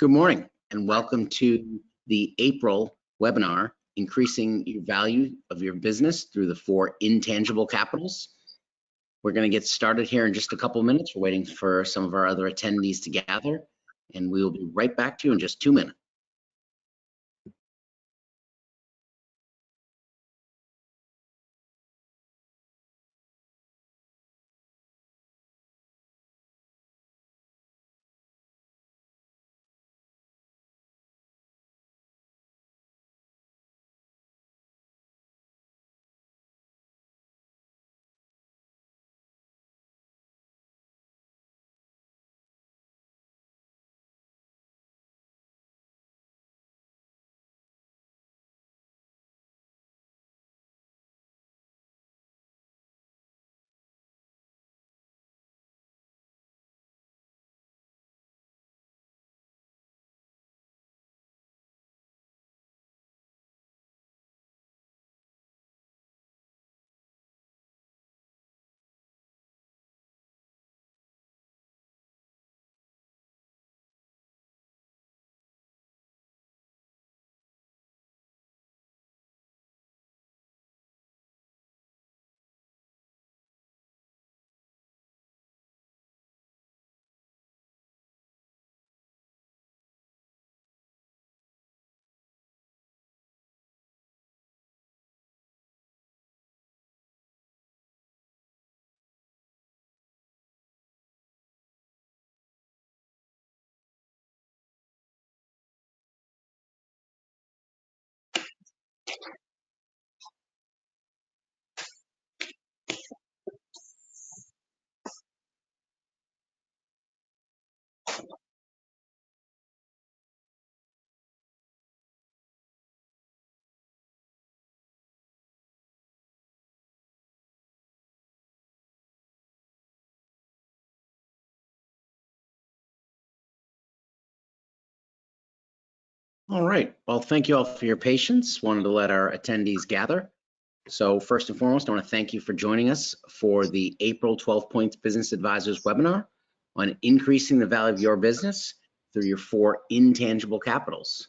Good morning and welcome to the April webinar, Increasing Your Value of Your Business Through the 4 Intangible Capitals. We're going to get started here in just a couple minutes. We're waiting for some of our other attendees to gather, and we will be right back to you in just 2 minutes. All right, well, thank you all for your patience. Wanted to let our attendees gather. So first and foremost, I want to thank you for joining us for the April 12 Points Business Advisors webinar on increasing the value of your business through your 4 intangible capitals.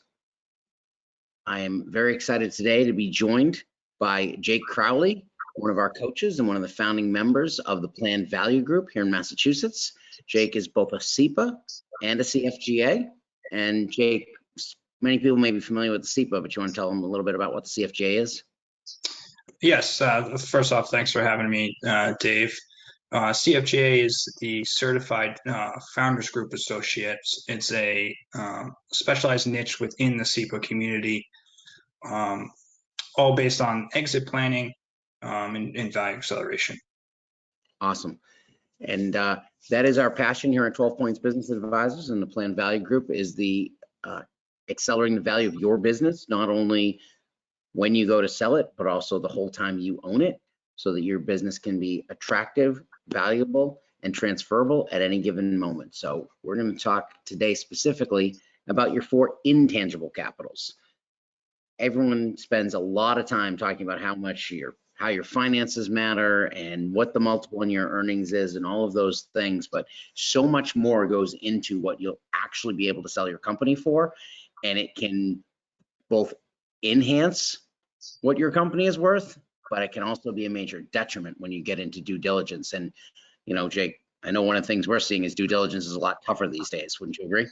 I am very excited today to be joined by Jake Crowley, one of our coaches and one of the founding members of the Planned Value Group here in Massachusetts. Jake is both a CIPA and a CFGA. And Jake, many people may be familiar with the CIPA, but you want to tell them a little bit about what the CFGA is? Yes, first off, thanks for having me, Dave. CFGA is the Certified Founders Group Associates. It's a specialized niche within the CIPA community, all based on exit planning and value acceleration. Awesome. And that is our passion here at 12 Points Business Advisors, and the Planned Value Group is the accelerating the value of your business, not only when you go to sell it, but also the whole time you own it, so that your business can be attractive, valuable, and transferable at any given moment. So we're going to talk today specifically about your 4 intangible capitals. Everyone spends a lot of time talking about how your finances matter and what the multiple in your earnings is and all of those things, but so much more goes into what you'll actually be able to sell your company for, and it can both enhance what your company is worth, but it can also be a major detriment when you get into due diligence. And, you know, Jake, I know one of the things we're seeing is due diligence is a lot tougher these days. Wouldn't you agree?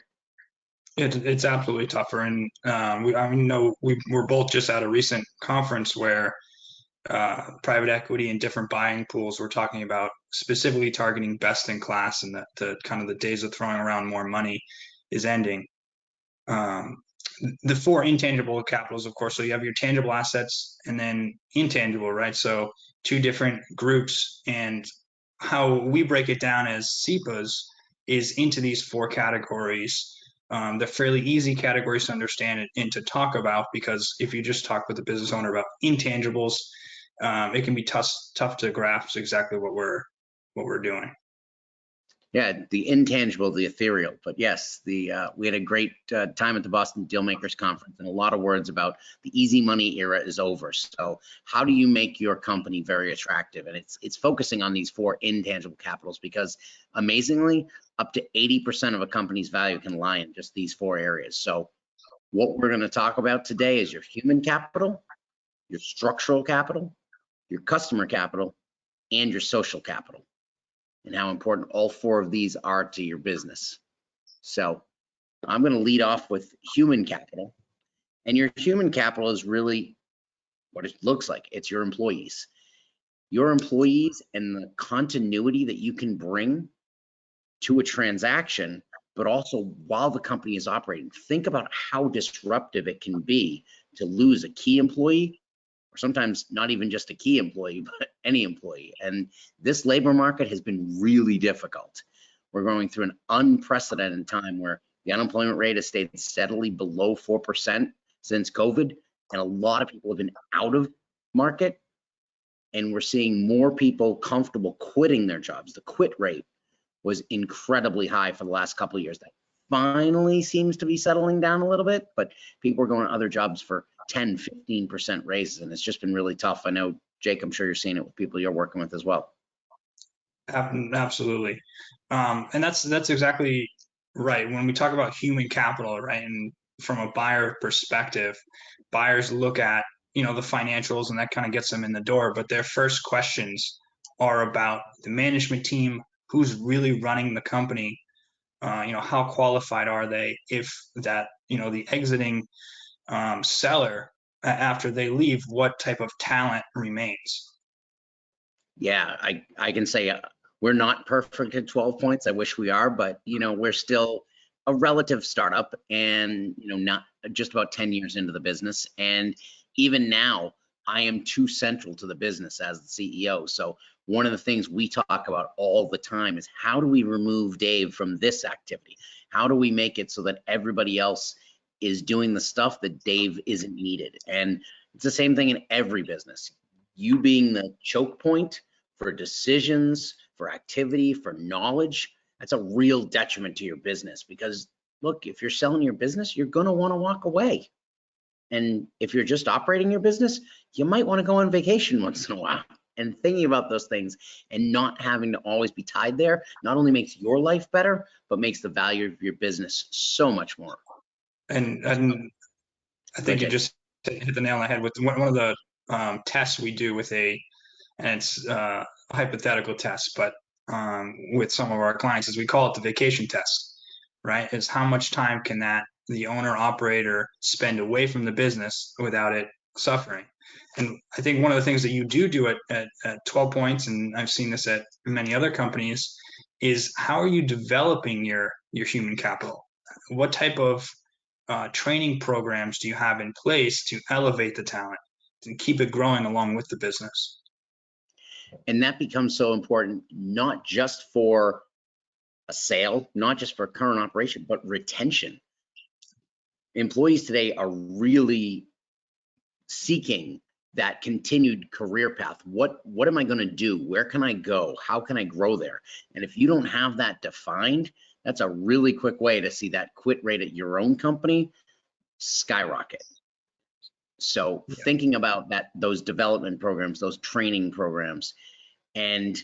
It's absolutely tougher. And we're both just at a recent conference where private equity and different buying pools were talking about specifically targeting best in class, and that the kind of the days of throwing around more money is ending. The 4 intangible capitals, of course, so you have your tangible assets and then intangible, right? So 2 different groups, and how we break it down as CIPAs is into these 4 categories. They're fairly easy categories to understand and to talk about, because if you just talk with the business owner about intangibles, it can be tough to grasp exactly what we're doing. Yeah, the intangible, the ethereal. But yes, we had a great time at the Boston Dealmakers Conference, and a lot of words about the easy money era is over. So how do you make your company very attractive? And it's focusing on these 4 intangible capitals, because amazingly, up to 80% of a company's value can lie in just these 4 areas. So what we're going to talk about today is your human capital, your structural capital, your customer capital, and your social capital, and how important all 4 of these are to your business. So I'm going to lead off with human capital. And your human capital is really what it looks like. It's your employees. Your employees and the continuity that you can bring to a transaction, but also while the company is operating. Think about how disruptive it can be to lose a key employee, or sometimes not even just a key employee, but any employee. And this labor market has been really difficult. We're going through an unprecedented time where the unemployment rate has stayed steadily below 4% since COVID, and a lot of people have been out of market, and we're seeing more people comfortable quitting their jobs. The quit rate was incredibly high for the last couple of years. That finally seems to be settling down a little bit, but people are going to other jobs for 10, 15% raises, and it's just been really tough. I know, Jake, I'm sure you're seeing it with people you're working with as well. Absolutely. And that's exactly right. When we talk about human capital, right, and from a buyer perspective, buyers look at, the financials, and that kind of gets them in the door. But their first questions are about the management team, who's really running the company, how qualified are they? If that, the exiting seller, after they leave, what type of talent remains? Yeah, I can say we're not perfect at 12 points. I wish we are, but we're still a relative startup, and not just about 10 years into the business. And even now, I am too central to the business as the CEO. So one of the things we talk about all the time is, how do we remove Dave from this activity? How do we make it so that everybody else is doing the stuff that Dave isn't needed? And it's the same thing in every business. You being the choke point for decisions, for activity, for knowledge, that's a real detriment to your business. Because look, if you're selling your business, you're going to want to walk away. And if you're just operating your business, you might want to go on vacation once in a while. And thinking about those things and not having to always be tied there not only makes your life better, but makes the value of your business so much more. And I think you just hit the nail on the head with one of the tests we do with and it's a hypothetical test, but with some of our clients, is we call it the vacation test, right? Is how much time can the owner operator spend away from the business without it suffering? And I think one of the things that you do at 12 points, and I've seen this at many other companies, is how are you developing your human capital? What type of training programs do you have in place to elevate the talent and keep it growing along with the business? And that becomes so important, not just for a sale, not just for current operation, but retention. Employees today are really seeking that continued career path. What am I going to do? Where can I go? How can I grow there? And if you don't have that defined, that's a really quick way to see that quit rate at your own company skyrocket. So thinking about those development programs, those training programs, and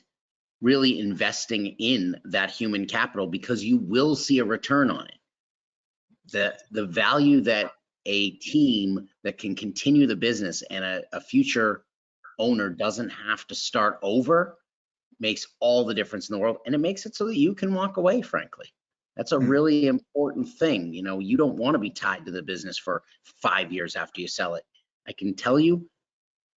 really investing in that human capital, because you will see a return on it. The value that a team that can continue the business and a future owner doesn't have to start over makes all the difference in the world. And it makes it so that you can walk away, frankly. That's a really important thing. You don't want to be tied to the business for 5 years after you sell it. I can tell you,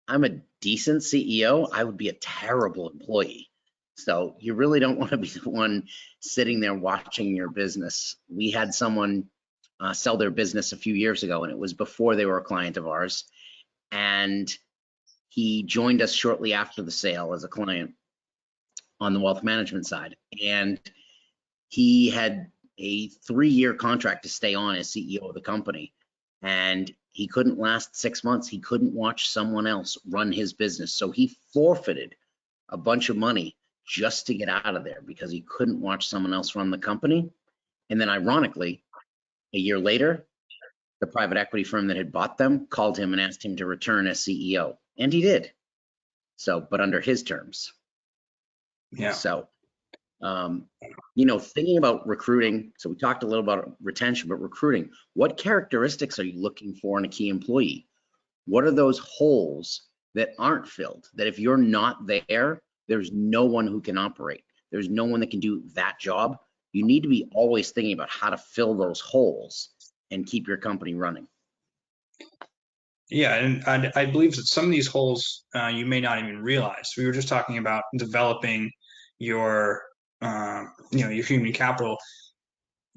I'm a decent CEO. I would be a terrible employee. So you really don't want to be the one sitting there watching your business. We had someone sell their business a few years ago, and it was before they were a client of ours. And he joined us shortly after the sale as a client on the wealth management side. And he had a 3-year contract to stay on as CEO of the company. And he couldn't last 6 months. He couldn't watch someone else run his business. So he forfeited a bunch of money just to get out of there because he couldn't watch someone else run the company. And then ironically, a year later, the private equity firm that had bought them called him and asked him to return as CEO. And he did. So, but under his terms. Yeah. So, thinking about recruiting, so we talked a little about retention, but recruiting, what characteristics are you looking for in a key employee? What are those holes that aren't filled? That if you're not there, there's no one who can operate. There's no one that can do that job. You need to be always thinking about how to fill those holes and keep your company running. Yeah, and I believe that some of these holes you may not even realize. We were just talking about developing your your human capital.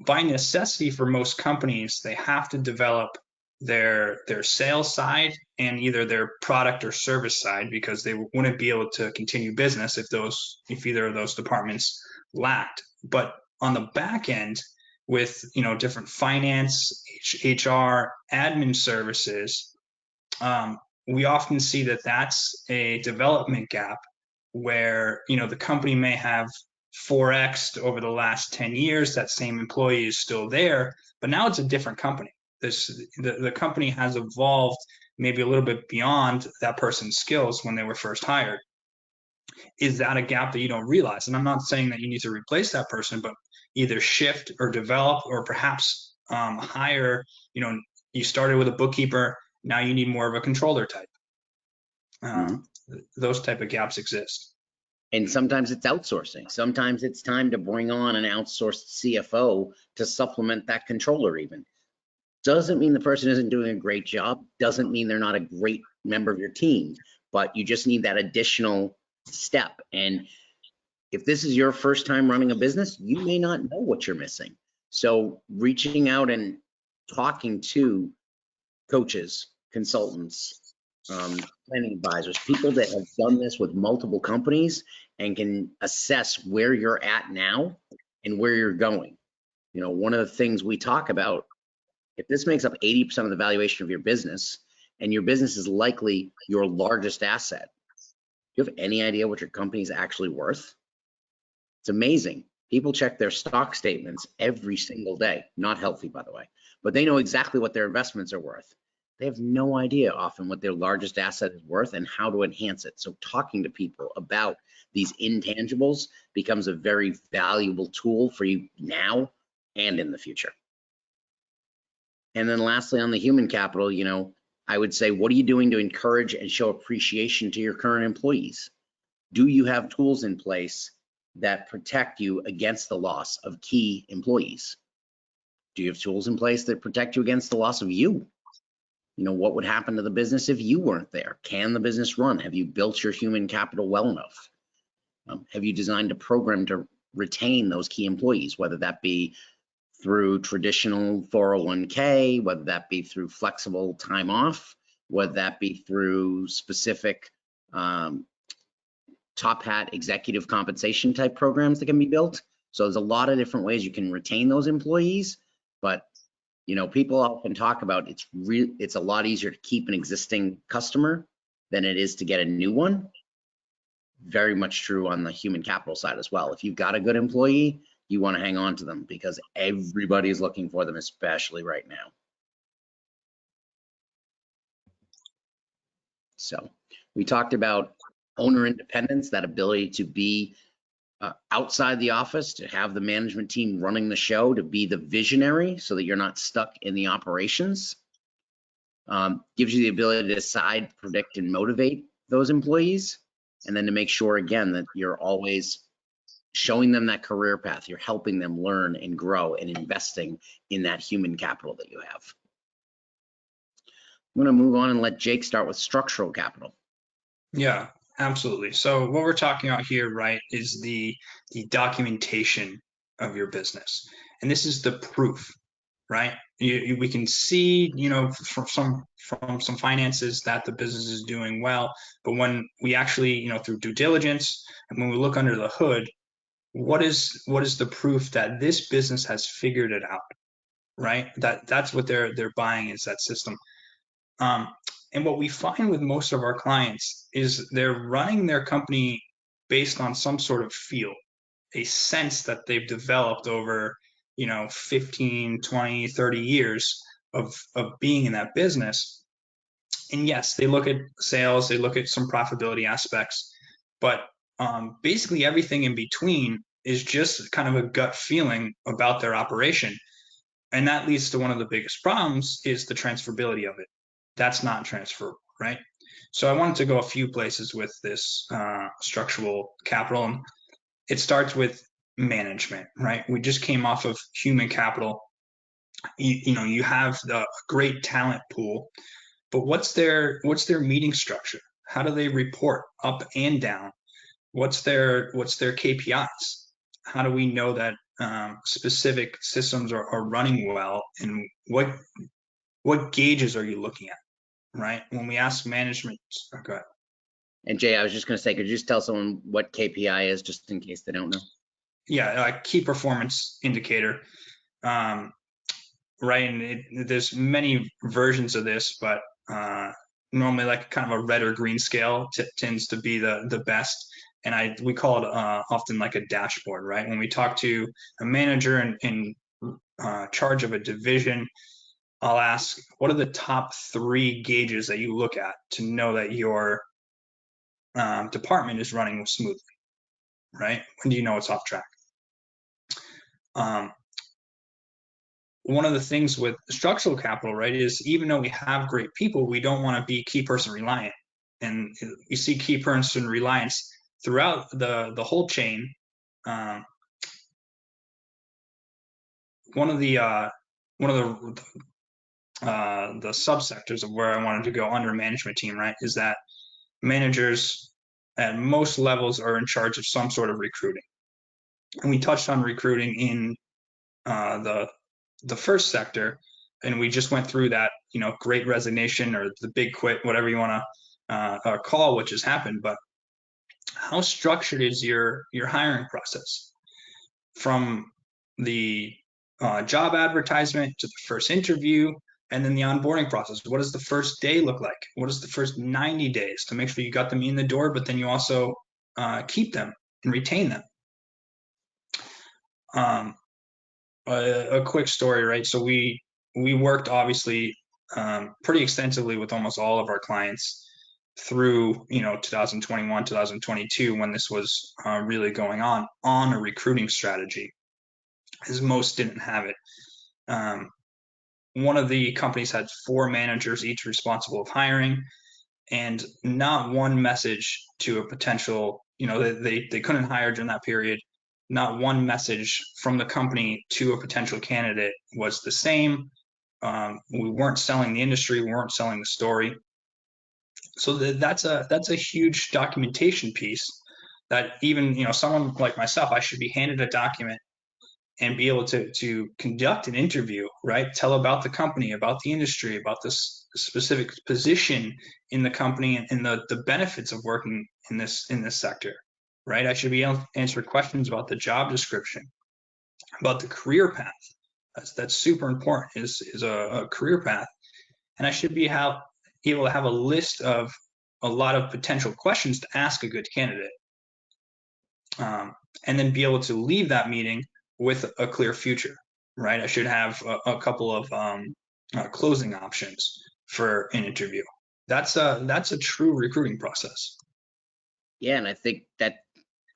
By necessity, for most companies, they have to develop their sales side and either their product or service side, because they wouldn't be able to continue business if either of those departments lacked. But on the back end, with different finance, HR, admin services, we often see that that's a development gap where the company may have 4x'd over the last 10 years. That same employee is still there, but now it's a different company. The company has evolved maybe a little bit beyond that person's skills when they were first hired. Is that a gap that you don't realize? And I'm not saying that you need to replace that person, but either shift or develop, or perhaps hire. You started with a bookkeeper, now you need more of a controller type. Those type of gaps exist. And sometimes it's outsourcing. Sometimes it's time to bring on an outsourced CFO to supplement that controller even. Doesn't mean the person isn't doing a great job. Doesn't mean they're not a great member of your team, but you just need that additional step. And if this is your first time running a business, you may not know what you're missing. So reaching out and talking to coaches, consultants, planning advisors, people that have done this with multiple companies and can assess where you're at now and where you're going. One of the things we talk about, if this makes up 80% of the valuation of your business and your business is likely your largest asset, do you have any idea what your company is actually worth? It's amazing. People check their stock statements every single day. Not healthy, by the way, but they know exactly what their investments are worth. They have no idea often what their largest asset is worth and how to enhance it. So talking to people about these intangibles becomes a very valuable tool for you now and in the future. And then lastly, on the human capital, I would say, what are you doing to encourage and show appreciation to your current employees? Do you have tools in place that protect you against the loss of key employees? Do you have tools in place that protect you against the loss of you? What would happen to the business if you weren't there? Can the business run? Have you built your human capital well enough? Have you designed a program to retain those key employees, whether that be through traditional 401k, whether that be through flexible time off, whether that be through specific top hat executive compensation type programs that can be built? So there's a lot of different ways you can retain those employees, but people often talk about it's a lot easier to keep an existing customer than it is to get a new one. Very much true on the human capital side as well. If you've got a good employee, you want to hang on to them because everybody's looking for them, especially right now. So we talked about owner independence, that ability to be outside the office, to have the management team running the show, to be the visionary so that you're not stuck in the operations. Gives you the ability to decide, predict, and motivate those employees. And then to make sure, again, that you're always showing them that career path. You're helping them learn and grow and investing in that human capital that you have. I'm going to move on and let Jake start with structural capital. Yeah, absolutely. So what we're talking about here, right, is the documentation of your business. And this is the proof, right? We can see, from some finances that the business is doing well, but when we actually, through due diligence, and when we look under the hood, what is the proof that this business has figured it out, right? That's what they're buying, is that system. And what we find with most of our clients is they're running their company based on some sort of feel, a sense that they've developed over, 15, 20, 30 years of being in that business. And yes, they look at sales, they look at some profitability aspects, but basically everything in between is just kind of a gut feeling about their operation. And that leads to one of the biggest problems is the transferability of it. That's not transferable, right? So I wanted to go a few places with this structural capital. And it starts with management, right? We just came off of human capital. You have the great talent pool, but what's their meeting structure? How do they report up and down? What's their KPIs? How do we know that specific systems are running well, and what gauges are you looking at, right? When we ask management, okay. And Jay, I was just going to say, could you just tell someone what KPI is, just in case they don't know? Yeah, key performance indicator, right? And there's many versions of this, but normally like kind of a red or green scale tends to be the best. And we call it often like a dashboard, right? When we talk to a manager in charge of a division, I'll ask, what are the top 3 gauges that you look at to know that your department is running smoothly, right? When do you know it's off track? One of the things with structural capital, right, is even though we have great people, we don't want to be key person reliant. And you see key person reliance throughout the whole chain. One of the subsectors of where I wanted to go under management team, right, is that managers at most levels are in charge of some sort of recruiting. And we touched on recruiting in the first sector, and we just went through that, great resignation or the big quit, whatever you want to call, which has happened. But how structured is your hiring process, from the job advertisement to the first interview, and then the onboarding process? What does the first day look like? What is the first 90 days to make sure you got them in the door, but then you also keep them and retain them? A quick story, right? So we worked obviously pretty extensively with almost all of our clients through 2021, 2022, when this was really going on a recruiting strategy, as most didn't have it. One of the companies had 4 managers, each responsible of hiring, and not one message to a potential, they couldn't hire during that period. Not one message from the company to a potential candidate was the same. We weren't selling the industry, we weren't selling the story. So that's a huge documentation piece that even someone like myself, I should be handed a document and be able to conduct an interview, right? Tell about the company, about the industry, about this specific position in the company, and the benefits of working in this sector, right? I should be able to answer questions about the job description, about the career path. That's super important, is a career path. And I should be able to have a list of a lot of potential questions to ask a good candidate. And then be able to leave that meeting with a clear future, right? I should have a couple of closing options for an interview. That's a true recruiting process. Yeah, and I think that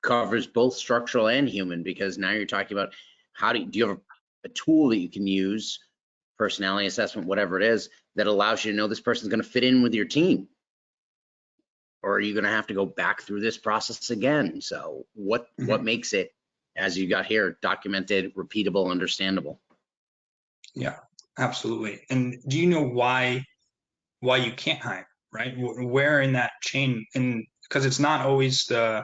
covers both structural and human, because now you're talking about do you have a tool that you can use, personality assessment, whatever it is, that allows you to know this person's going to fit in with your team? Or are you going to have to go back through this process again? So what makes it, as you got here, documented, repeatable, understandable? Yeah, absolutely. And do you know why you can't hire, right? Where in that chain? And because it's not always the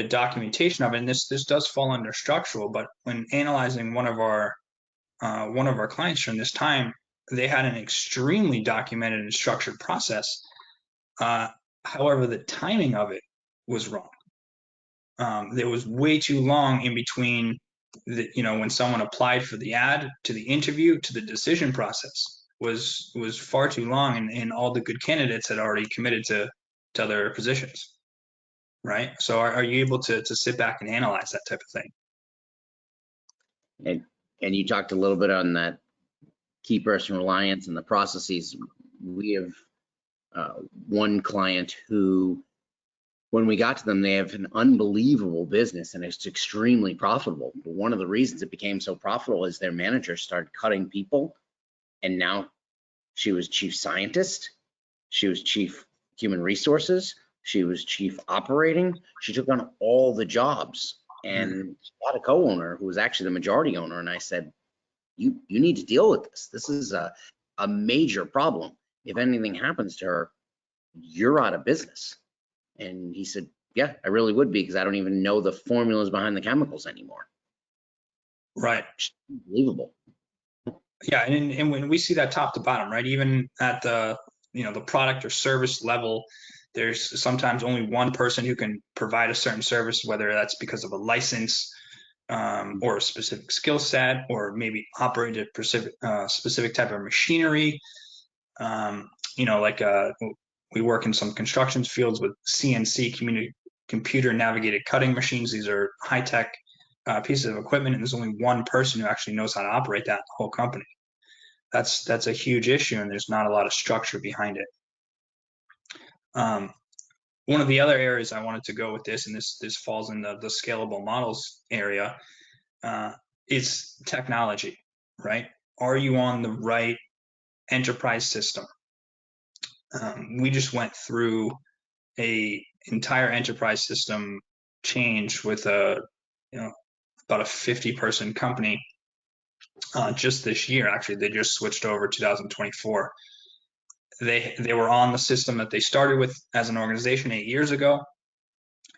documentation of it, and this does fall under structural, but when analyzing one of our clients from this time, they had an extremely documented and structured process. However, the timing of it was wrong. There was way too long in between when someone applied for the ad to the interview to the decision process was far too long, and all the good candidates had already committed to other positions. right? So are you able to sit back and analyze that type of thing? And you talked a little bit on that key person reliance and the processes. We have one client who, when we got to them, they have an unbelievable business and it's extremely profitable. But one of the reasons it became so profitable is their manager started cutting people, and now she was chief scientist, she was chief human resources, she was chief operating. She took on all the jobs, and she had a co-owner who was actually the majority owner. And I said, you need to deal with this. This is a major problem. If anything happens to her, you're out of business. And he said, yeah, I really would be, because I don't even know the formulas behind the chemicals anymore. Right. Unbelievable. Yeah, and when we see that top to bottom, right, even at the the product or service level, there's sometimes only one person who can provide a certain service, whether that's because of a license or a specific skill set, or maybe operate a specific type of machinery. Like we work in some construction fields with CNC computer navigated cutting machines. These are high tech pieces of equipment, and there's only one person who actually knows how to operate that in the whole company. That's a huge issue, and there's not a lot of structure behind it. One of the other areas I wanted to go with this, and this falls in the scalable models area, is technology, right? Are you on the right enterprise system? We just went through a entire enterprise system change with about a 50-person company just this year. Actually, they just switched over 2024. They were on the system that they started with as an organization 8 years ago.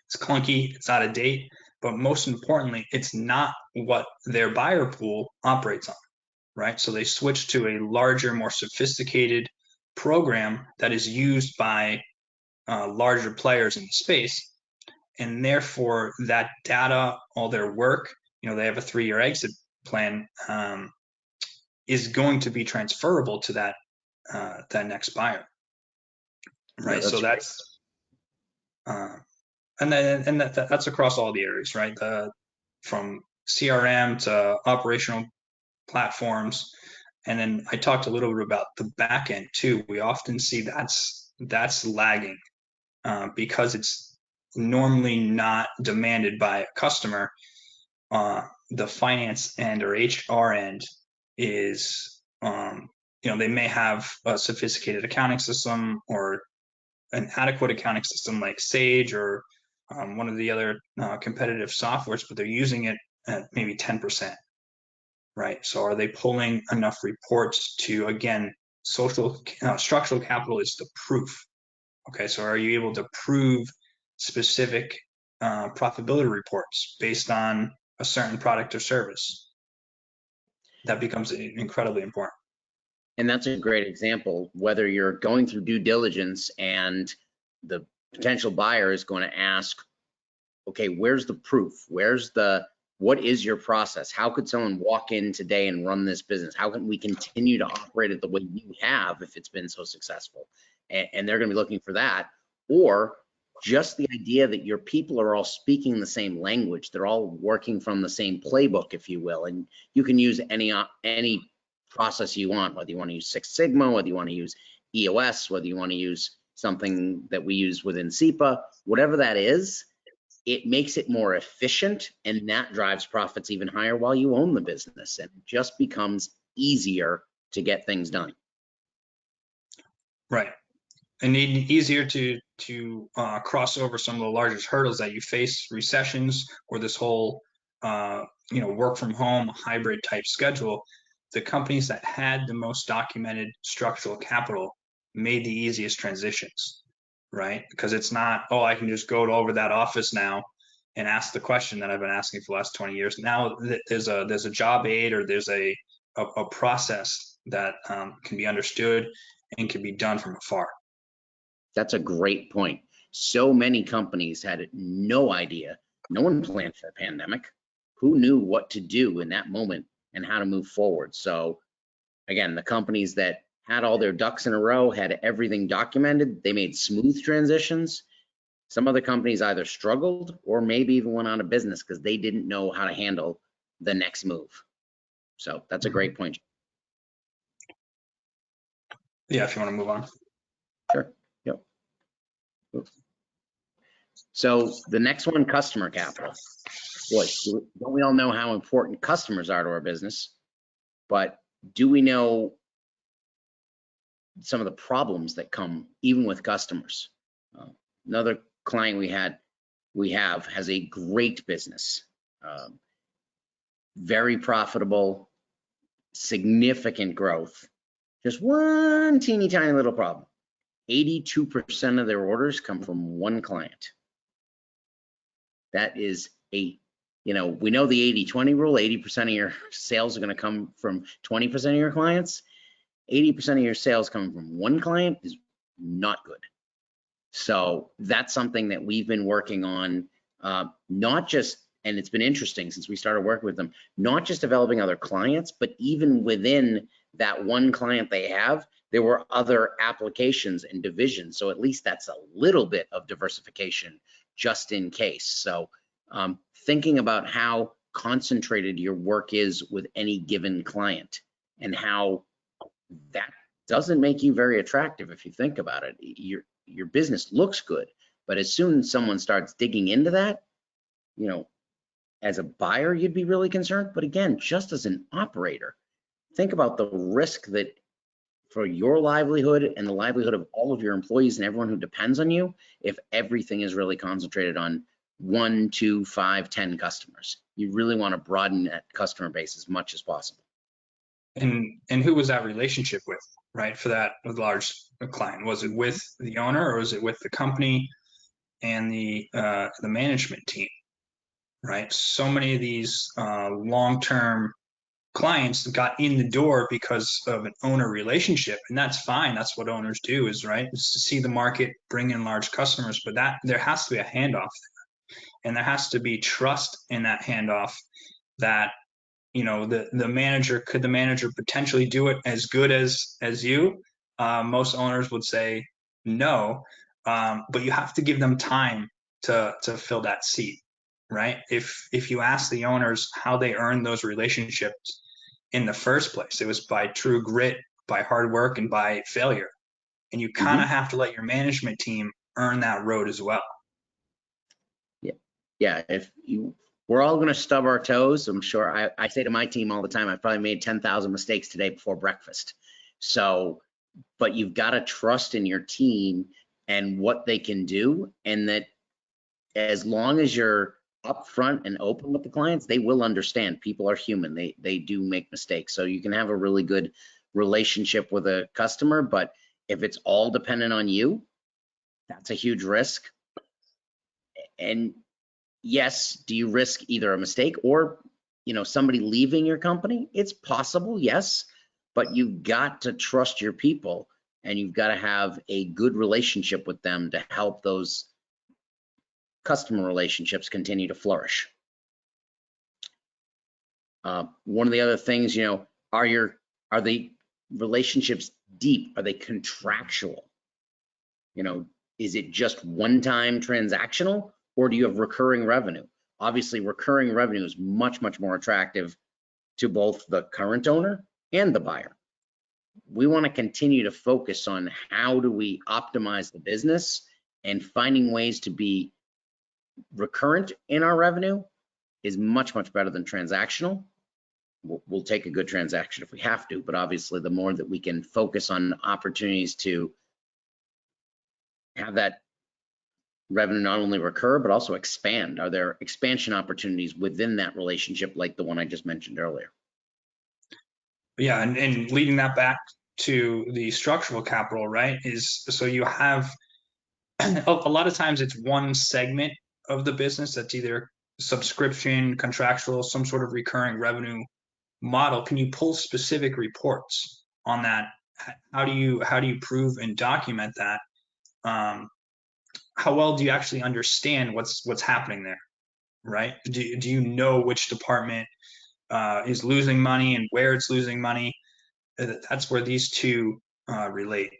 It's clunky, it's out of date, but most importantly, it's not what their buyer pool operates on, right? So they switched to a larger, more sophisticated program that is used by larger players in the space. And therefore, that data, all their work, they have a 3-year exit plan, is going to be transferable to that next buyer, right? Yeah, So that's that's across all the areas, right? From CRM to operational platforms, and then I talked a little bit about the back end too. We often see that's lagging because it's normally not demanded by a customer. The finance end or HR end is, they may have a sophisticated accounting system or an adequate accounting system like Sage or one of the other competitive softwares, but they're using it at maybe 10%, right? So are they pulling enough reports to, again, structural capital is the proof. Okay, so are you able to prove specific profitability reports based on a certain product or service? That becomes incredibly important. And that's a great example, whether you're going through due diligence and the potential buyer is going to ask, okay, where's the proof? What is your process? How could someone walk in today and run this business? How can we continue to operate it the way you have if it's been so successful? And they're going to be looking for that. Or just the idea that your people are all speaking the same language. They're all working from the same playbook, if you will. And you can use any process you want, whether you want to use Six Sigma, whether you want to use EOS, whether you want to use something that we use within SEPA, whatever that is, it makes it more efficient, and that drives profits even higher while you own the business, and it just becomes easier to get things done. Right. And easier to cross over some of the largest hurdles that you face, recessions, or this whole work from home hybrid type schedule. The companies that had the most documented structural capital made the easiest transitions, right? Because it's not, oh, I can just go over that office now and ask the question that I've been asking for the last 20 years. Now there's a job aid, or there's a process that can be understood and can be done from afar. That's a great point. So many companies had no idea. No one planned for a pandemic. Who knew what to do in that moment and how to move forward? So again, the companies that had all their ducks in a row, had everything documented, they made smooth transitions. Some other companies either struggled or maybe even went out of business because they didn't know how to handle the next move. So that's a great point. Yeah, if you want to move on. Sure. Yep. So the next one, customer capital. Boy, don't we all know how important customers are to our business? But do we know some of the problems that come even with customers? Another client we have has a great business, very profitable, significant growth. Just one teeny tiny little problem. 82% of their orders come from one client. That is we know the 80-20 rule. 80% of your sales are going to come from 20% of your clients. 80% of your sales coming from one client is not good. So that's something that we've been working on, not just, and it's been interesting since we started working with them, not just developing other clients, but even within that one client they have, there were other applications and divisions. So at least that's a little bit of diversification just in case. So thinking about how concentrated your work is with any given client and how that doesn't make you very attractive if you think about it. Your business looks good, but as soon as someone starts digging into that, as a buyer, you'd be really concerned. But again, just as an operator, think about the risk that for your livelihood and the livelihood of all of your employees and everyone who depends on you, if everything is really concentrated on 1, 2, 5, 10 customers. You really want to broaden that customer base as much as possible. And who was that relationship with, right? For that large client, was it with the owner or was it with the company and the management team, right? So many of these long-term clients got in the door because of an owner relationship, and that's fine. That's what owners do, is to see the market, bring in large customers, but that there has to be a handoff, and there has to be trust in that handoff. That the manager, could the manager potentially do it as good as you? Most owners would say no, but you have to give them time to fill that seat, right? If you ask the owners how they earned those relationships in the first place, it was by true grit, by hard work, and by failure. And you kind of have to let your management team earn that road as well. Yeah, we're all going to stub our toes. I'm sure I say to my team all the time, I've probably made 10,000 mistakes today before breakfast. So, but you've got to trust in your team and what they can do. And that as long as you're upfront and open with the clients, they will understand. People are human. They do make mistakes. So you can have a really good relationship with a customer, but if it's all dependent on you, that's a huge risk. And yes, do you risk either a mistake or, somebody leaving your company? It's possible, yes, but you've got to trust your people and you've got to have a good relationship with them to help those customer relationships continue to flourish. One of the other things, are the relationships deep? Are they contractual? Is it just one-time transactional? Or do you have recurring revenue? Obviously, recurring revenue is much, much more attractive to both the current owner and the buyer. We want to continue to focus on how do we optimize the business, and finding ways to be recurrent in our revenue is much, much better than transactional. We'll take a good transaction if we have to, but obviously the more that we can focus on opportunities to have that revenue not only recur, but also expand. Are there expansion opportunities within that relationship, like the one I just mentioned earlier? Yeah, and leading that back to the structural capital, right, is so you have a lot of times it's one segment of the business that's either subscription, contractual, some sort of recurring revenue model. Can you pull specific reports on that? How do you prove and document that? How well do you actually understand what's happening there, right? Do you know which department is losing money and where it's losing money? That's where these two relate.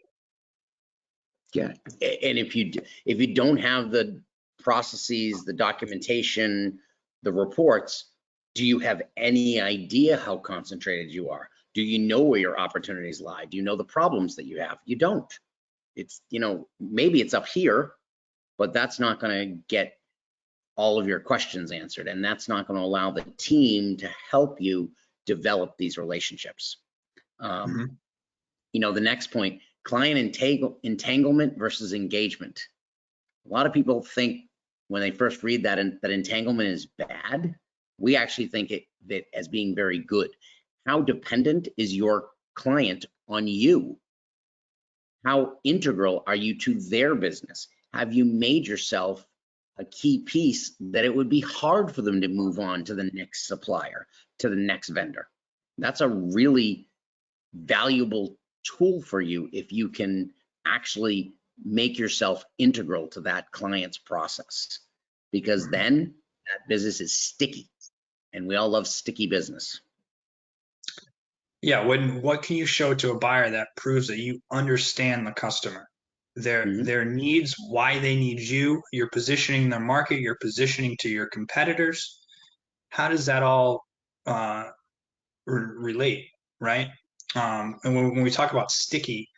Yeah, and if you don't have the processes, the documentation, the reports, do you have any idea how concentrated you are? Do you know where your opportunities lie? Do you know the problems that you have? You don't. It's, maybe it's up here, but that's not going to get all of your questions answered, and that's not going to allow the team to help you develop these relationships. Mhm. The next point, client entanglement versus engagement. A lot of people think when they first read that entanglement is bad. We actually think that as being very good. How dependent is your client on you? How integral are you to their business? Have you made yourself a key piece that it would be hard for them to move on to the next supplier, to the next vendor? That's a really valuable tool for you if you can actually make yourself integral to that client's process, because then that business is sticky, and we all love sticky business. Yeah, what can you show to a buyer that proves that you understand the customer, their needs, why they need you, you're positioning their market, you're positioning to your competitors. How does that all relate, right? And when we talk about sticky,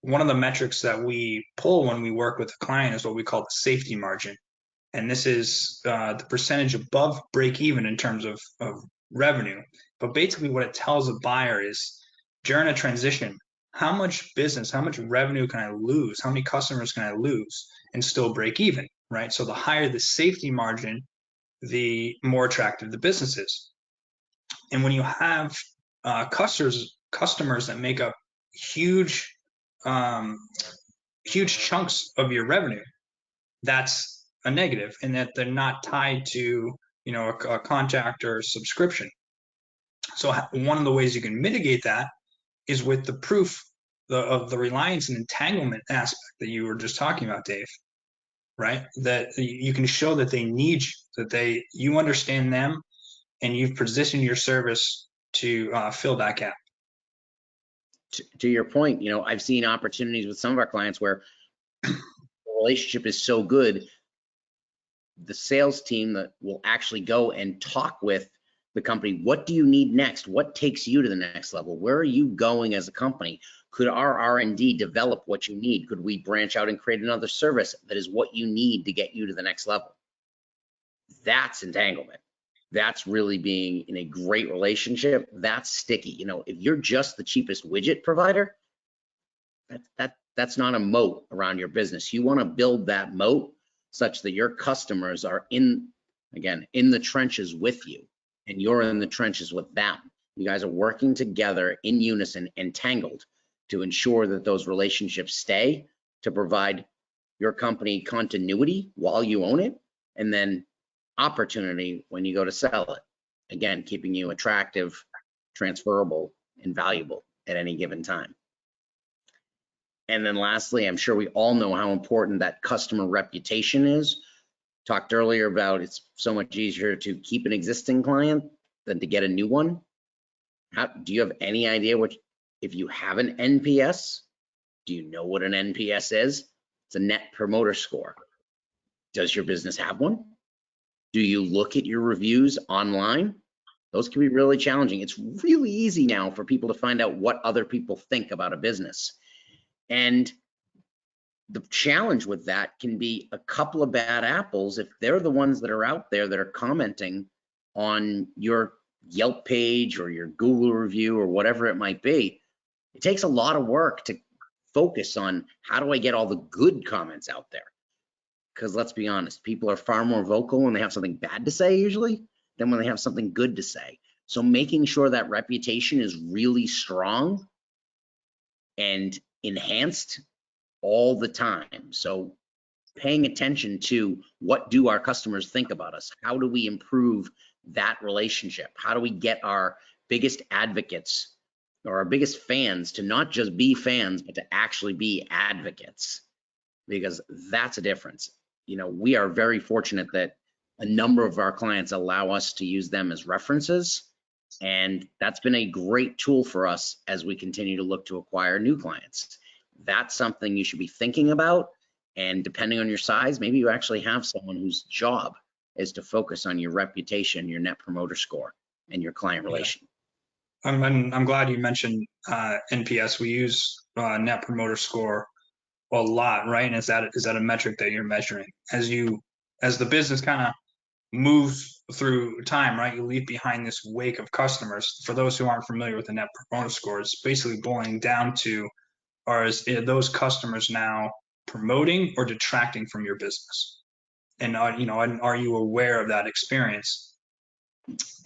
one of the metrics that we pull when we work with a client is what we call the safety margin. And this is the percentage above break even in terms of revenue. But basically what it tells a buyer is during a transition, how much business, how much revenue can I lose? How many customers can I lose and still break even, right? So the higher the safety margin, the more attractive the business is. And when you have customers that make up huge um, huge chunks of your revenue, that's a negative in that they're not tied to a contract or subscription. So one of the ways you can mitigate that is with the proof of the reliance and entanglement aspect that you were just talking about, Dave, right? That you can show that they need you, that you understand them, and you've positioned your service to fill that gap. To your point, I've seen opportunities with some of our clients where the relationship is so good, the sales team that will actually go and talk with the company. What do you need next? What takes you to the next level? Where are you going as a company? Could our R&D develop what you need? Could we branch out and create another service that is what you need to get you to the next level? That's entanglement. That's really being in a great relationship. That's sticky. If you're just the cheapest widget provider, that's not a moat around your business. You want to build that moat such that your customers are in the trenches with you, and you're in the trenches with them. You guys are working together in unison, entangled, to ensure that those relationships stay, to provide your company continuity while you own it, and then opportunity when you go to sell it. Again, keeping you attractive, transferable, and valuable at any given time. And then lastly, I'm sure we all know how important that customer reputation is. Talked earlier about it's so much easier to keep an existing client than to get a new one. Do you have any idea if you have an NPS? Do you know what an NPS is? It's a net promoter score. Does your business have one? Do you look at your reviews online? Those can be really challenging. It's really easy now for people to find out what other people think about a business. And the challenge with that can be a couple of bad apples. If they're the ones that are out there that are commenting on your Yelp page or your Google review or whatever it might be, it takes a lot of work to focus on how do I get all the good comments out there? Because let's be honest, people are far more vocal when they have something bad to say usually than when they have something good to say. So making sure that reputation is really strong and enhanced all the time. So paying attention to what do our customers think about us? How do we improve that relationship? How do we get our biggest advocates or our biggest fans to not just be fans, but to actually be advocates? Because that's a difference. We are very fortunate that a number of our clients allow us to use them as references. And that's been a great tool for us as we continue to look to acquire new clients. that's something you should be thinking about. And depending on your size, maybe you actually have someone whose job is to focus on your reputation, your net promoter score, and your client relation. I'm glad you mentioned NPS. We use net promoter score a lot, right? And is that a metric that you're measuring as the business kind of moves through time, right? You leave behind this wake of customers. For those who aren't familiar with the net promoter score, it's basically boiling down to, are those customers now promoting or detracting from your business? And are you aware of that experience?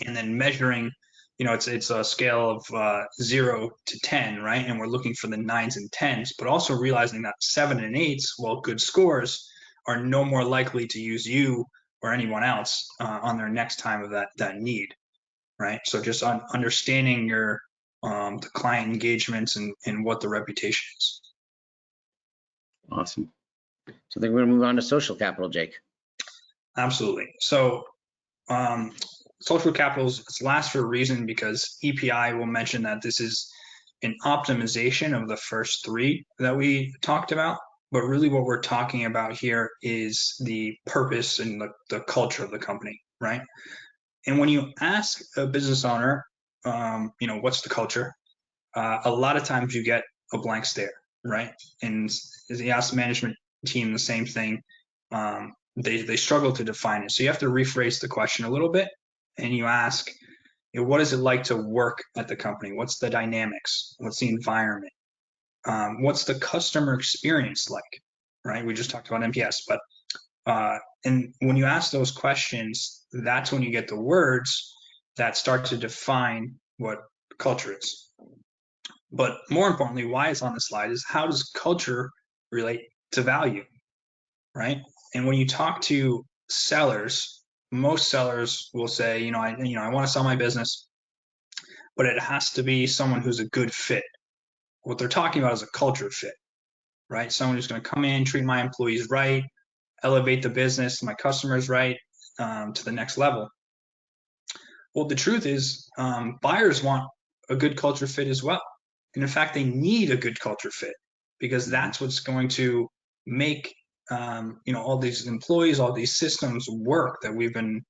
And then measuring, it's a scale of 0 to 10, right? And we're looking for the 9s and 10s, but also realizing that 7 and 8s, while good scores, are no more likely to use you or anyone else on their next time of that need, right? So just understanding your the client engagements and what the reputation is. Awesome. So I think we're going to move on to social capital, Jake. Absolutely. So social capital is last for a reason, because EPI will mention that this is an optimization of the first 3 that we talked about. But really what we're talking about here is the purpose and the culture of the company, right? And when you ask a business owner, what's the culture? A lot of times you get a blank stare, right? And as you ask the management team the same thing, they struggle to define it. So you have to rephrase the question a little bit, and you ask, what is it like to work at the company? What's the dynamics? What's the environment? What's the customer experience like, right? We just talked about NPS, but and when you ask those questions, that's when you get the words that start to define what culture is. But more importantly, why it's on the slide is, how does culture relate to value, right? And when you talk to sellers, most sellers will say, I want to sell my business, but it has to be someone who's a good fit. What they're talking about is a culture fit, right? Someone who's going to come in, treat my employees right, elevate the business, my customers right, to the next level. Well, the truth is, buyers want a good culture fit as well. And in fact, they need a good culture fit, because that's what's going to make all these employees, all these systems work that we've been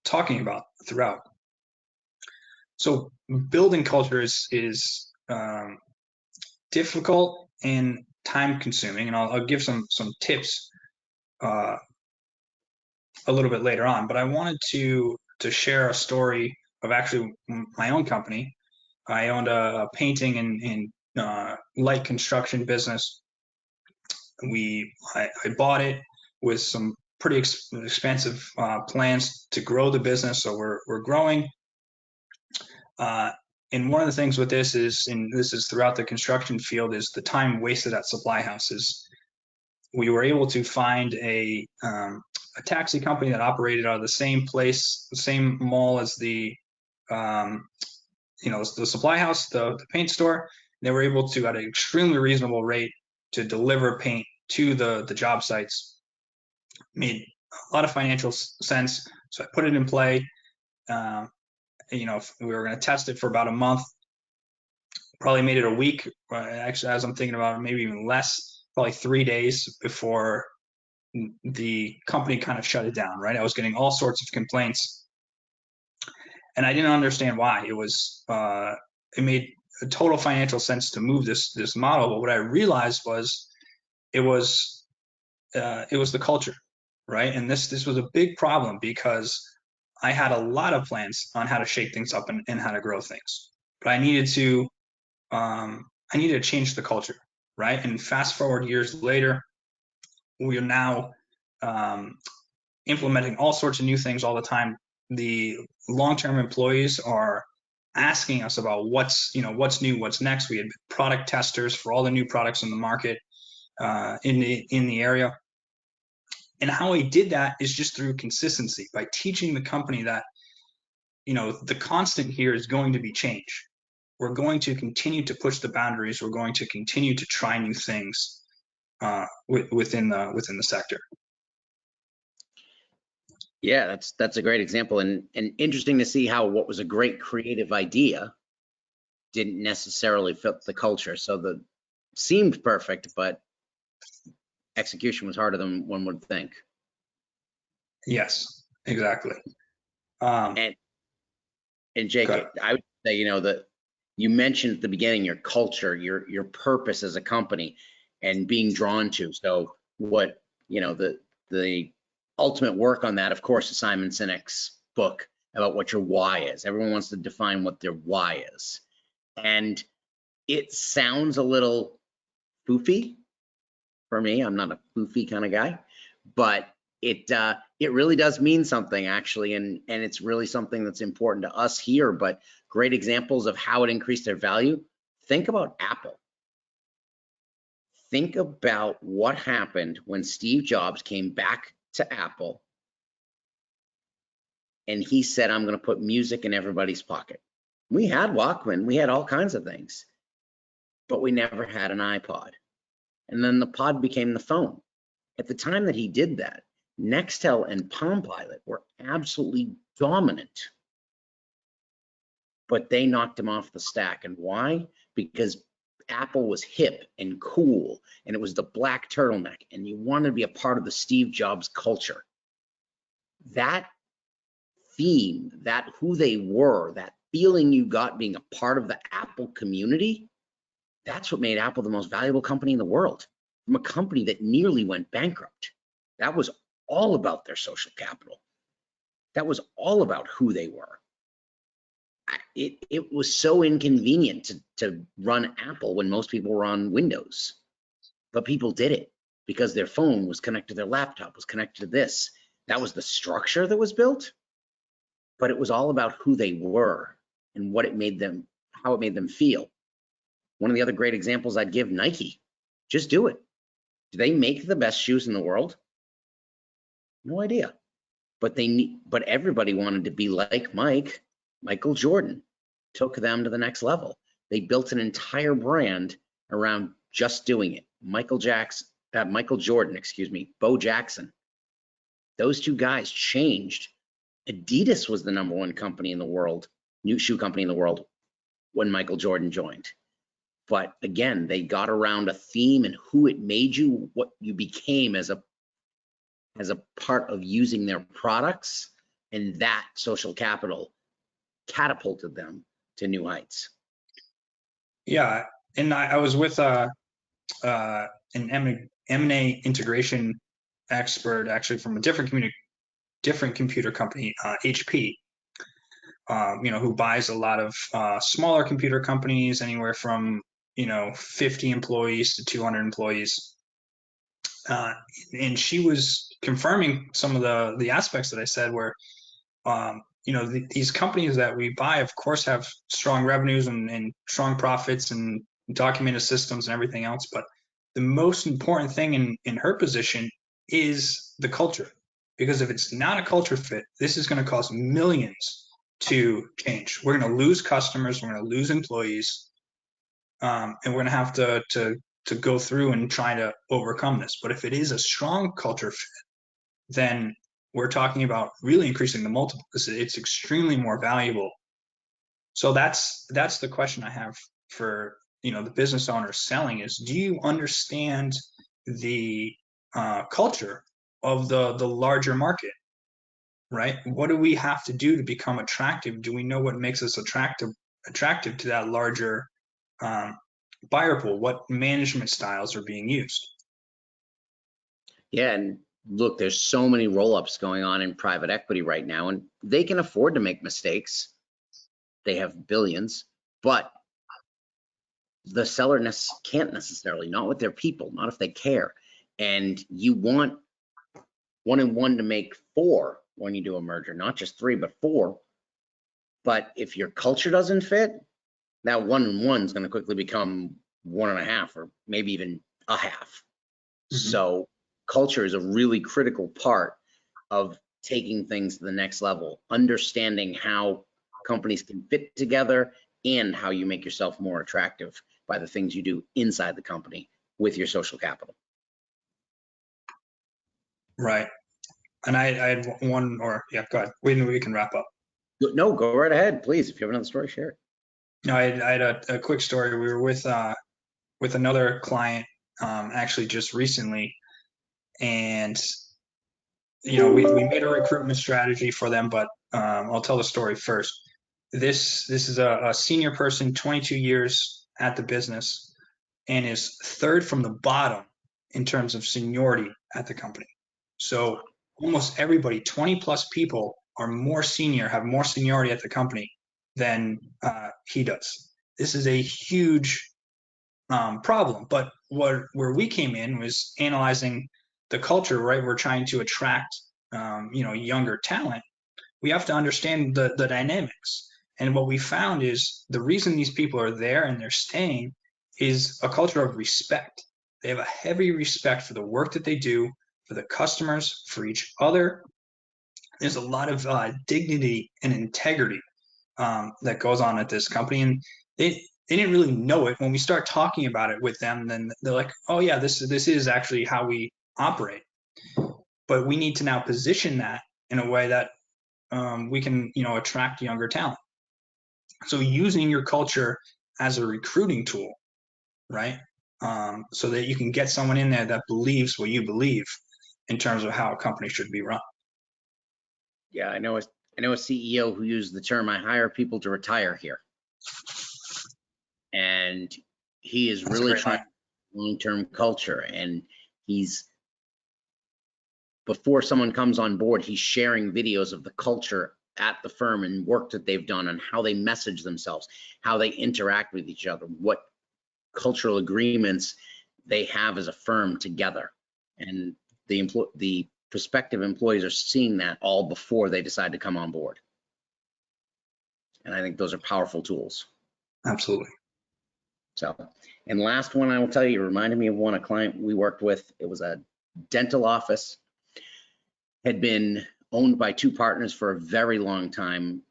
talking about throughout. So building culture is difficult and time consuming, and I'll give some tips a little bit later on. But I wanted to share a story of actually my own company. I owned a painting and light construction business. I bought it with some pretty expensive plans to grow the business. So we're growing. And one of the things with this is, and this is throughout the construction field, is the time wasted at supply houses. We were able to find a taxi company that operated out of the same place, the same mall as the supply house, the paint store. They were able to, at an extremely reasonable rate, to deliver paint to the job sites. Made a lot of financial sense. So I put it in play. If we were going to test it for about a month, probably made it a week. Actually, as I'm thinking about it, maybe even less, probably 3 days before the company kind of shut it down, right? I was getting all sorts of complaints, and I didn't understand why. It made a total financial sense to move this model, but what I realized was it was the culture, right? And this was a big problem, because I had a lot of plans on how to shake things up and how to grow things, but I needed to change the culture, right? And fast forward years later, we are now implementing all sorts of new things all the time. The long-term employees are asking us about what's new, what's next. We had product testers for all the new products in the market in the area. And how we did that is just through consistency, by teaching the company that, the constant here is going to be change. We're going to continue to push the boundaries. We're going to continue to try new things within the sector. Yeah, that's a great example, and interesting to see how what was a great creative idea didn't necessarily fit the culture. So seemed perfect, but execution was harder than one would think. Yes, exactly. And Jake, I would say, that you mentioned at the beginning your culture, your purpose as a company, and being drawn to. So what the ultimate work on that, of course, is Simon Sinek's book about what your why is. Everyone wants to define what their why is, and it sounds a little foofy for me. I'm not a foofy kind of guy, but it really does mean something, actually, and it's really something that's important to us here. But great examples of how it increased their value. Think about Apple. Think about what happened when Steve Jobs came back to Apple and he said, I'm going to put music in everybody's pocket. We had Walkman, we had all kinds of things, but we never had an iPod. And then the pod became the phone. At the time that he did that, Nextel and Palm Pilot were absolutely dominant, but they knocked him off the stack. And why? Because Apple was hip and cool, and it was the black turtleneck, and you wanted to be a part of the Steve Jobs culture. That theme, that who they were, that feeling you got being a part of the Apple community, that's what made Apple the most valuable company in the world, from a company that nearly went bankrupt. That was all about their social capital. That was all about who they were. It was so inconvenient to run Apple when most people were on Windows, but people did it because their phone was connected to their laptop, was connected to this. That was the structure that was built, but it was all about who they were and what it made them, how it made them feel. One of the other great examples I'd give, Nike. Just do it. Do they make the best shoes in the world? No idea. But everybody wanted to be like Michael Jordan. Took them to the next level. They built an entire brand around just doing it. Michael Jordan, Bo Jackson. Those two guys changed. Adidas was the #1 company in the world, new shoe company in the world, when Michael Jordan joined. But again, they got around a theme and who it made you, what you became as a part of using their products, and that social capital catapulted them to new heights. Yeah, and I was with an M&A integration expert, actually from a different computer company, HP. Who buys a lot of smaller computer companies, anywhere from 50 employees to 200 employees. And she was confirming some of the aspects that I said, where these companies that we buy, of course, have strong revenues and strong profits and documented systems and everything else. But the most important thing in her position is the culture. Because if it's not a culture fit, this is going to cost millions to change. We're going to lose customers, we're going to lose employees, and we're going to have to go through and try to overcome this. But if it is a strong culture fit, then we're talking about really increasing the multiple, because it's extremely more valuable. So that's the question I have for the business owner selling is, do you understand the culture of the larger market, right? What do we have to do to become attractive? Do we know what makes us attractive to that larger buyer pool? What management styles are being used? Yeah, and look, there's so many roll-ups going on in private equity right now, and they can afford to make mistakes. They have billions, but the seller can't necessarily, not with their people, not if they care. And you want 1 and 1 to make 4 when you do a merger, not just 3, but 4. But if your culture doesn't fit, that 1 and 1 is going to quickly become 1.5 or maybe even a half. Mm-hmm. So culture is a really critical part of taking things to the next level, understanding how companies can fit together and how you make yourself more attractive by the things you do inside the company with your social capital. Right. And I had one, go ahead. We can wrap up. No, go right ahead, please. If you have another story, share it. No, I had a quick story. We were with with another client actually just recently, and we made a recruitment strategy for them, but I'll tell the story first. This is a senior person, 22 years at the business, and is third from the bottom in terms of seniority at the company. So almost everybody, 20 plus people, are more senior, have more seniority at the company than he does. This is a huge problem. But where we came in was analyzing the culture, right? We're trying to attract younger talent. We have to understand the dynamics. And what we found is the reason these people are there and they're staying is a culture of respect. They have a heavy respect for the work that they do, for the customers, for each other. There's a lot of dignity and integrity that goes on at this company. And they didn't really know it. When we start talking about it with them, then they're like, oh yeah, this is actually how we operate. But we need to now position that in a way that we can, attract younger talent. So using your culture as a recruiting tool, right? So that you can get someone in there that believes what you believe in terms of how a company should be run. Yeah, I know a CEO who used the term, "I hire people to retire here." And he is really trying long-term culture, and before someone comes on board, he's sharing videos of the culture at the firm and work that they've done and how they message themselves, how they interact with each other, what cultural agreements they have as a firm together. And the prospective employees are seeing that all before they decide to come on board. And I think those are powerful tools. Absolutely. So, and last one I will tell you, reminded me of a client we worked with. It was a dental office, had been owned by two partners for a very long time,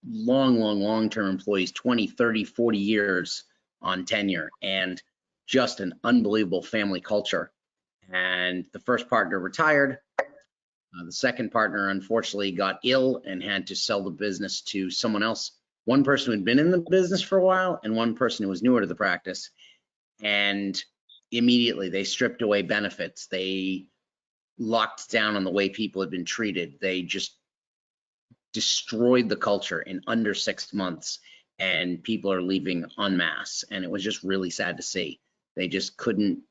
long-term employees, 20, 30, 40 years on tenure, and just an unbelievable family culture. And the first partner retired. The second partner, unfortunately, got ill and had to sell the business to someone else. One person who had been in the business for a while and one person who was newer to the practice. And immediately they stripped away benefits. They locked down on the way people had been treated. They just destroyed the culture in under 6 months, and people are leaving en masse. And it was just really sad to see. They just couldn't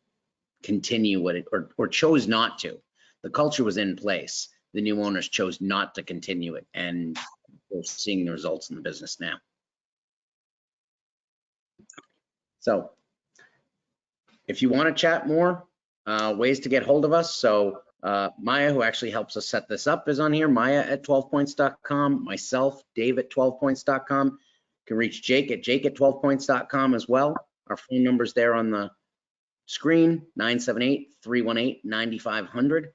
continue what it, or chose not to. The culture was in place. The new owners chose not to continue it, and we're seeing the results in the business now. So if you want to chat more, ways to get hold of us. So Maya, who actually helps us set this up, is on here, Maya@12points.com, myself, Dave at 12points.com. You can reach Jake at 12points.com as well. Our phone number's there on the screen, 978-318-9500.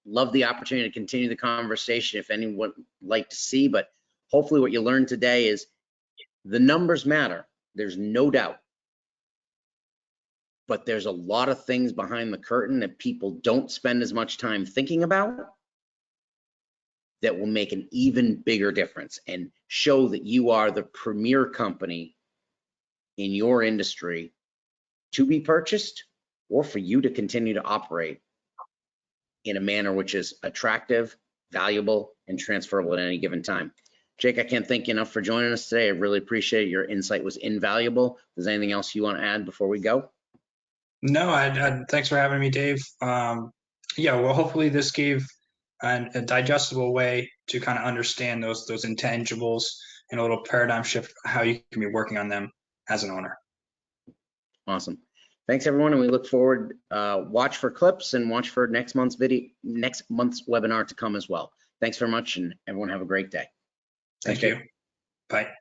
Love the opportunity to continue the conversation if anyone would like to see, but hopefully what you learned today is the numbers matter. There's no doubt. But there's a lot of things behind the curtain that people don't spend as much time thinking about that will make an even bigger difference and show that you are the premier company in your industry to be purchased, or for you to continue to operate in a manner which is attractive, valuable, and transferable at any given time. Jake, I can't thank you enough for joining us today. I really appreciate it. Your insight was invaluable. Is there anything else you want to add before we go? No, thanks for having me, Dave. Yeah, well, hopefully this gave a digestible way to kind of understand those intangibles and a little paradigm shift, how you can be working on them as an owner. Awesome. Thanks, everyone, and we look forward. Watch for clips and watch for next month's webinar to come as well. Thanks very much, and everyone have a great day. Thank you. Bye.